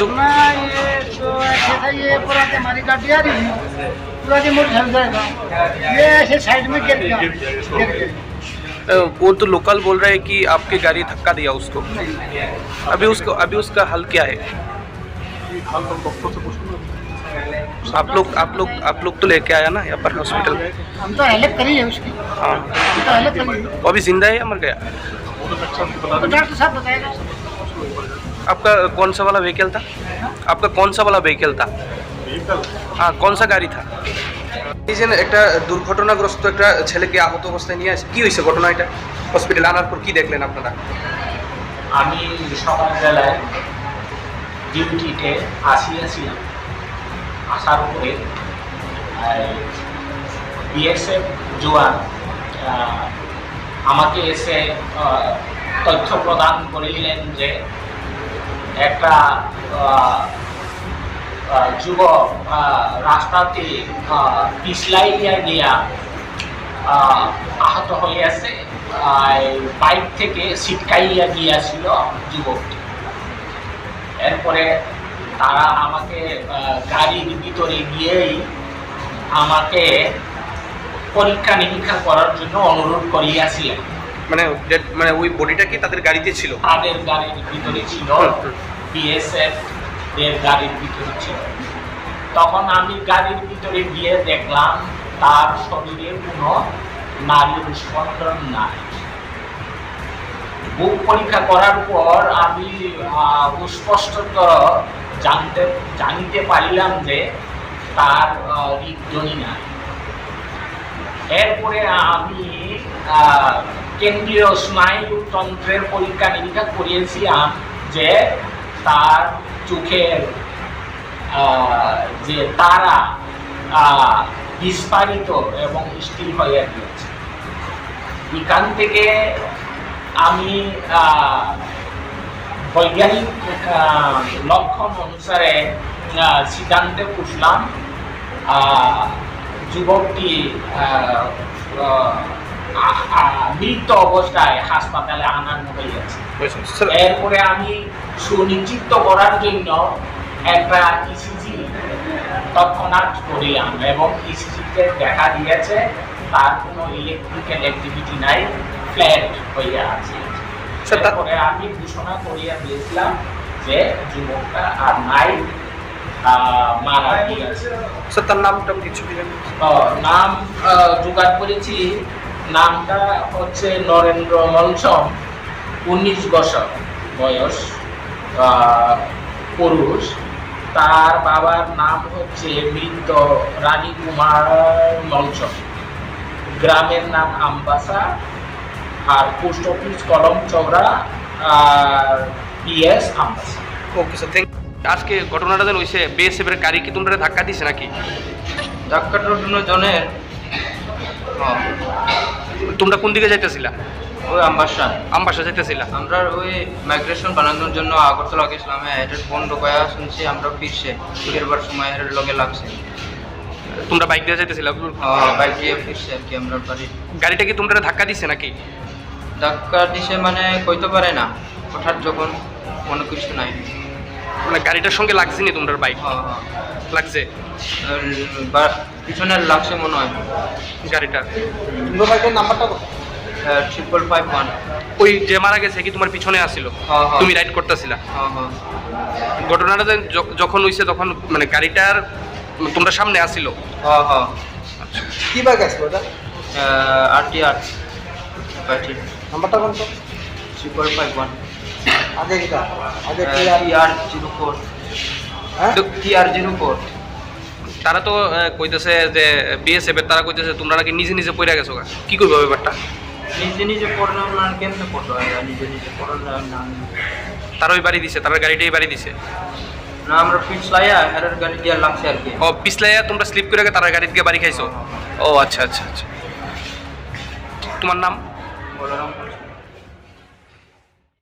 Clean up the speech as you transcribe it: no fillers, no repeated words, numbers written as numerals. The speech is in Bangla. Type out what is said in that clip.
जो मैं ये तो ऐसे था, ये पूरा के हमारी गाड़ी आ रही है, पूरा के मोटर चल जाएगा, ये ऐसे साइड में गिर गया, गिर गया। वो तो लोकल बोल रहे हैं कि आपकी गाड़ी धक्का दिया उसको। अभी उसका हल क्या है? आप लोग तो लेके आया ना यहाँ पर हॉस्पिटल? हम तो हेल्प करी है उसकी। हाँ, हम तो हेल्प करी है। वो अभी जिंदा है या मर गया? तो डॉक्टर साहब बताएगा। आपका कौन सा वाला व्हीकल था? आपका कौन सा वाला व्हीकल था? हाँ, कौन सा গাড়ি था? এই যে একটা দুর্ঘটনাগ্রস্ত একটা ছেলেকে আহত অবস্থায় নিয়ে আসে, কি হয়েছে ঘটনা? এটা হসপিটালে আনার পর কি দেখলেন আপনারা? আমি সকালবেলায় ডিউটিতে আসিয়াছিলাম, আসার পরে বিএসএফ জওয়ান আমাকে এসে তথ্য প্রদান করিলেন যে একটা যুবক রাস্তাতে পিছলাইয়া গিয়া আহত হইয়াছে, বাইক থেকে ছিটকাইয়া গিয়াছিল যুবকটি। এরপরে তারা আমাকে গাড়ির ভিতরে গিয়েই আমাকে পরীক্ষা নিরীক্ষা করার জন্য অনুরোধ করিয়াছিলেন। মানে ওই বডিটা কি তাদের গাড়িতে ছিল? তাদের গাড়ির ভিতরে ছিল, বিএসএফ এর গাড়ির ভিতরে ছিল। তখন আমি গাড়ির ভিতরে গিয়ে দেখলাম তার শরীরে কোনো নারীর স্পন্দন নাই। বুক পরীক্ষা করার পর আমি স্পষ্টতর জানিতে পারিলাম যে তার হৃদধ্বনি নাই। এরপরে আমি কেন্দ্রীয় স্নায়ুতন্ত্রের পরীক্ষা নিরীক্ষা করিয়েছিলাম যে তার চোখের যে তারা বিস্ফারিত এবং স্থির হয়ে গিয়েছে। এখান থেকে আমি বৈজ্ঞানিক লক্ষণ অনুসারে সিদ্ধান্তে উঠলাম যুবকটি মৃত অবস্থায় হাসপাতালে আনানো হয়েছে। এরপরে আমি সুনিশ্চিত করার জন্য একটা ইসিজি তৎক্ষণাৎ করিলাম এবং ইসিজিতে দেখা দিয়েছে তার কোনো ইলেকট্রিক্যাল অ্যাক্টিভিটি নাই, ফ্ল্যাট হইয়া আছে। তারপরে আমি ঘোষণা করিয়া দিয়েছিলাম যে যুবকটা আর নাই, মারা গিয়েছে। তার নামটা কিছু দিলেন? নাম জোগাড় করেছি, নামটা হচ্ছে নরেন্দ্র মলসম, 19 বছর বয়স, পুরুষ। তার বাবার নাম হচ্ছে মৃত রানী কুমার মলসম, গ্রামের নাম আমবাসা, আর পোস্ট অফিস কলম চৌড়া, আর PS Ambassa. Okay sir, thank you. আজকে ঘটনাটা যেন হয়েছে, বিএসএফের গাড়ি কি তোমরা ধাক্কা দিছে নাকি? ধাক্কাটার জনের তোমরা কোন দিকে যাইতেছিলা? ওই আমবাসা যাইতেছিলা? আমরা ওই মাইগ্রেশন বানানোর জন্য আগরতলা গেছিলাম। এটার ফোন ঢোকায়া শুনছি আমরা ফিরবার সময় এর লগে লাগছে। তোমরা বাইক দিয়ে যাইতেছিলা? বাইক দিয়ে ফিরছে আর কি আমরা বাড়ি। গাড়িটা কি তোমরা ধাক্কা দিছে নাকি? ধাক্কা দিছে মানে কইতে পারে না, হঠাৎ যখন কোনো কিছু নাই। মানে গাড়িটার সঙ্গে লাগছে নি তোমরা বাইক? লাগছে, পিছনে লাগছে মনে হয় গাড়িটা। তোমার বাইকের নাম্বারটা কত? 551। ওই যে মারা গেছে কি তোমার পিছনে আসছিল? তুমি রাইড করতেছিলা? ঘটনাটা যখন হইছে তখন মানে গাড়িটার তোমরা সামনে আসছিল? কি বাইক আসলো ওটা? RTR বাইটি। নাম্বারটা কত? 551। আগে কিটা? আগে TR04। হ্যাঁ, TR04। তারা তো কইতেছে যে বিএসএফ এর, তারা কইতেছে তোমরা নাকি নিজে নিজে পড়ে গেছো। কি করবে ব্যাপারটা? নিজে পড়লাম না, কেমনে পড়লো? নিজে পড়লাম না। তারা ওই বাড়ি দিছে, তারা গাড়িটাই বাড়ি দিছে না, আমরা পিছলাইয়া হেরার গাড়ি দিয়ে লাগছে আর কি। ও পিছলাইয়া তোমরা স্লিপ করে তারা গাড়ি দিয়ে বাড়ি খাইছো? ও আচ্ছা আচ্ছা আচ্ছা। তোমার নাম? বলরাম।